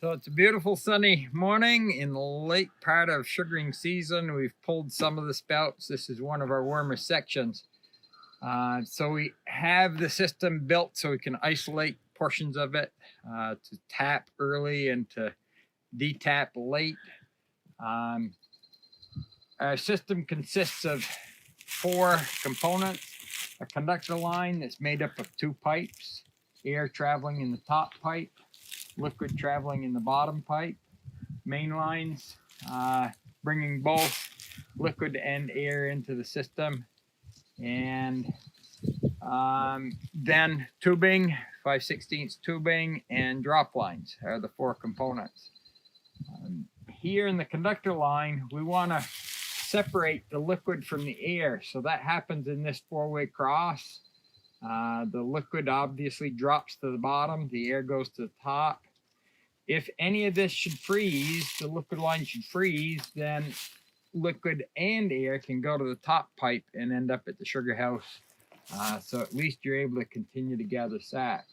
So it's a beautiful sunny morning in the late part of sugaring season. We've pulled some of the spouts. This is one of our warmer sections. So we have the system built so we can isolate portions of it to tap early and to detap late. Our system consists of 4 components. A conductor line that's made up of 2 pipes, air traveling in the top pipe, liquid traveling in the bottom pipe, main lines bringing both liquid and air into the system, and then tubing, 5/16 tubing, and drop lines are the 4 components. Here in the conductor line, we want to separate the liquid from the air, so that happens in this 4-way cross. The liquid obviously drops to the bottom, the air goes to the top. If any of this should freeze, the liquid line should freeze, then liquid and air can go to the top pipe and end up at the sugar house. So at least you're able to continue to gather sap.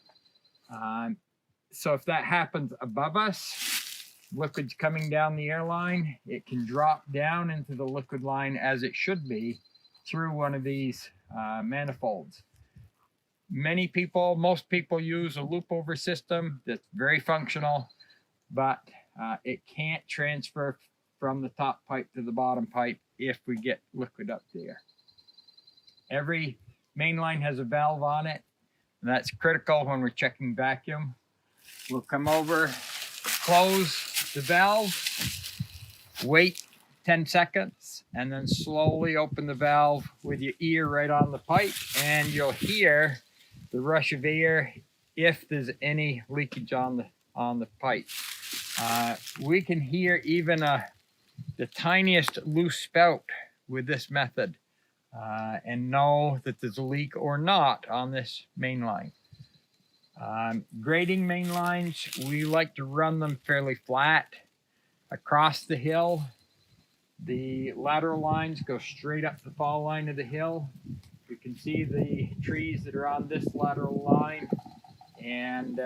So if that happens above us, liquid's coming down the air line, it can drop down into the liquid line as it should be through one of these manifolds. Most people use a loop over system that's very functional, but it can't transfer from the top pipe to the bottom pipe if we get liquid up there. Every main line has a valve on it, and that's critical when we're checking vacuum. We'll come over, close the valve, wait 10 seconds, and then slowly open the valve with your ear right on the pipe, and you'll hear the rush of air if there's any leakage on the pipe. We can hear even the tiniest loose spout with this method and know that there's a leak or not on this main line. Grading main lines, we like to run them fairly flat across the hill. The lateral lines go straight up the fall line of the hill. You can see the trees that are on this lateral line, and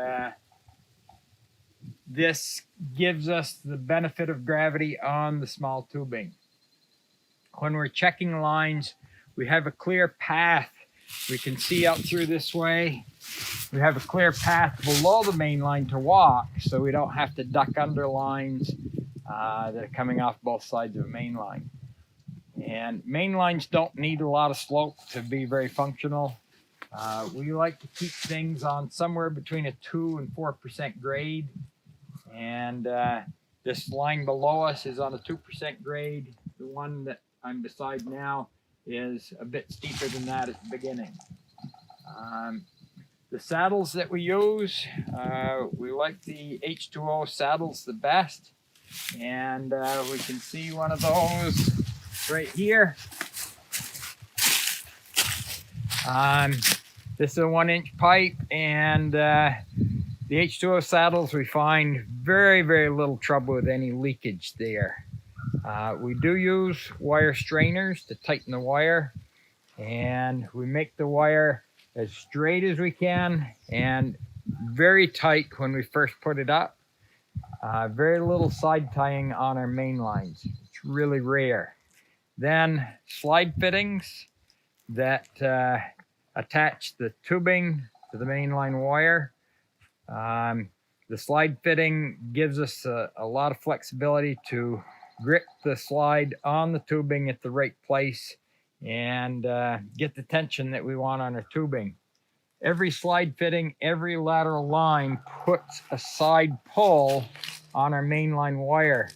this gives us the benefit of gravity on the small tubing. When we're checking lines, we have a clear path. We can see out through this way. We have a clear path below the main line to walk, so we don't have to duck under lines that are coming off both sides of a main line. And main lines don't need a lot of slope to be very functional. We like to keep things on somewhere between a 2 and 4% grade. And this line below us is on a 2% grade. The one that I'm beside now is a bit steeper than that at the beginning. The saddles that we use, we like the H2O saddles the best. And we can see one of those right here. This is a 1-inch pipe, and the H2O saddles, we find very, very little trouble with any leakage there. We do use wire strainers to tighten the wire, and we make the wire as straight as we can and very tight when we first put it up. Very little side tying on our main lines. It's really rare. Then slide fittings that attach the tubing to the mainline wire. The slide fitting gives us a lot of flexibility to grip the slide on the tubing at the right place and get the tension that we want on our tubing. Every slide fitting, every lateral line puts a side pull on our mainline wire.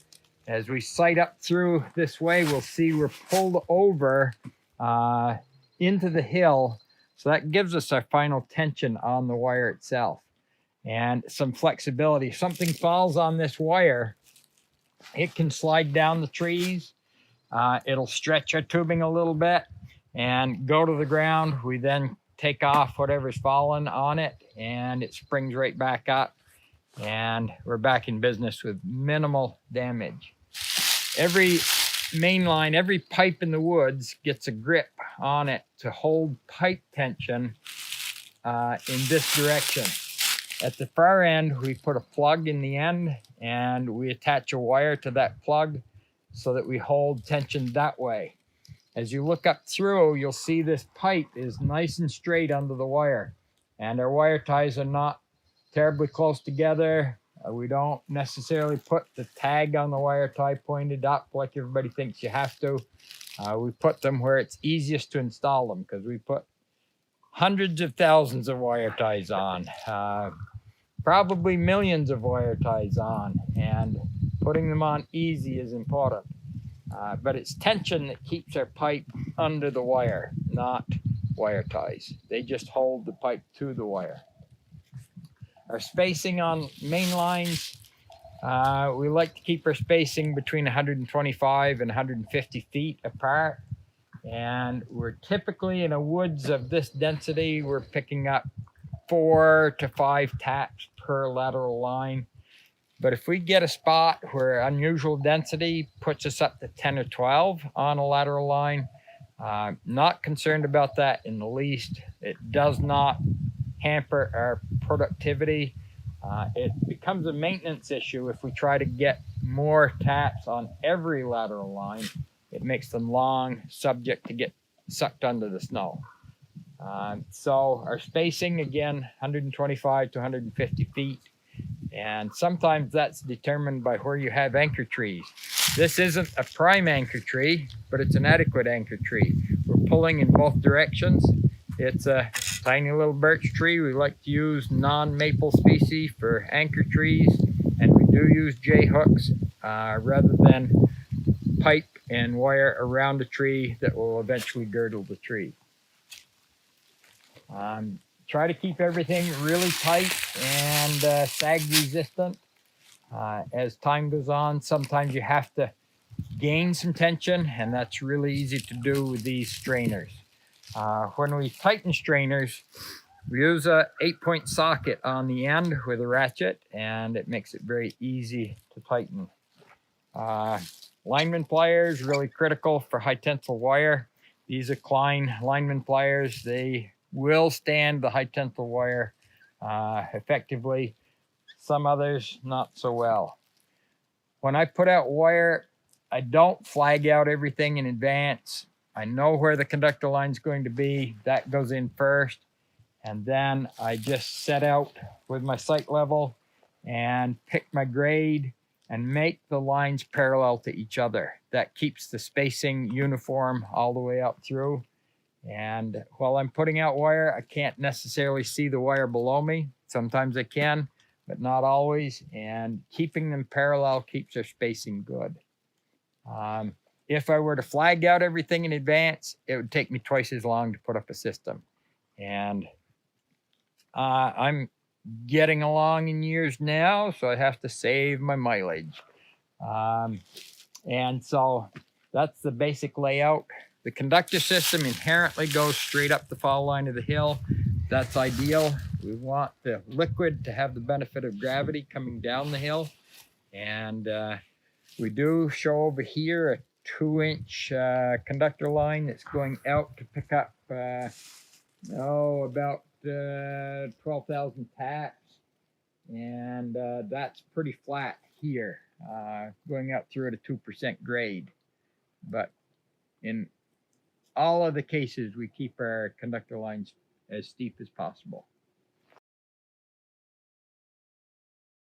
As we sight up through this way, we'll see we're pulled over into the hill. So that gives us our final tension on the wire itself and some flexibility. If something falls on this wire, it can slide down the trees. It'll stretch our tubing a little bit and go to the ground. We then take off whatever's fallen on it, and it springs right back up, and we're back in business with minimal damage. Every main line, every pipe in the woods gets a grip on it to hold pipe tension in this direction. At the far end, we put a plug in the end, and we attach a wire to that plug so that we hold tension that way. As you look up through, you'll see this pipe is nice and straight under the wire, and our wire ties are not terribly close together. We don't necessarily put the tag on the wire tie pointed up like everybody thinks you have to. We put them where it's easiest to install them, because we put hundreds of thousands of wire ties on, probably millions of wire ties on, and putting them on easy is important. But it's tension that keeps our pipe under the wire, not wire ties. They just hold the pipe to the wire. Our spacing on main lines, we like to keep our spacing between 125 and 150 feet apart. And we're typically in a woods of this density, we're picking up 4 to 5 taps per lateral line. But if we get a spot where unusual density puts us up to 10 or 12 on a lateral line, not concerned about that in the least. It does not hamper our productivity. It becomes a maintenance issue if we try to get more taps on every lateral line. It makes them long, subject to get sucked under the snow. So our spacing, again, 125 to 150 feet. And sometimes that's determined by where you have anchor trees. This isn't a prime anchor tree, but it's an adequate anchor tree. We're pulling in both directions. It's a tiny little birch tree. We like to use non-maple species for anchor trees, and we do use J-hooks rather than pipe and wire around a tree that will eventually girdle the tree. Try to keep everything really tight and sag resistant. As time goes on, sometimes you have to gain some tension, and that's really easy to do with these strainers. When we tighten strainers, we use a 8-point socket on the end with a ratchet, and it makes it very easy to tighten. Lineman pliers, really critical for high tensile wire. These are Klein lineman pliers. They will stand the high tensile wire effectively. Some others not so well. When I put out wire, I don't flag out everything in advance. I know where the conductor line is going to be. That goes in first. And then I just set out with my sight level and pick my grade and make the lines parallel to each other. That keeps the spacing uniform all the way up through. And while I'm putting out wire, I can't necessarily see the wire below me. Sometimes I can, but not always. And keeping them parallel keeps their spacing good. If I were to flag out everything in advance, it would take me twice as long to put up a system. And I'm getting along in years now, so I have to save my mileage. And so that's the basic layout. The conductor system inherently goes straight up the fall line of the hill. That's ideal. We want the liquid to have the benefit of gravity coming down the hill. And we do show over here a 2-inch conductor line that's going out to pick up about 12,000 taps. And that's pretty flat here, going out through at a 2% grade. But in all of the cases, we keep our conductor lines as steep as possible.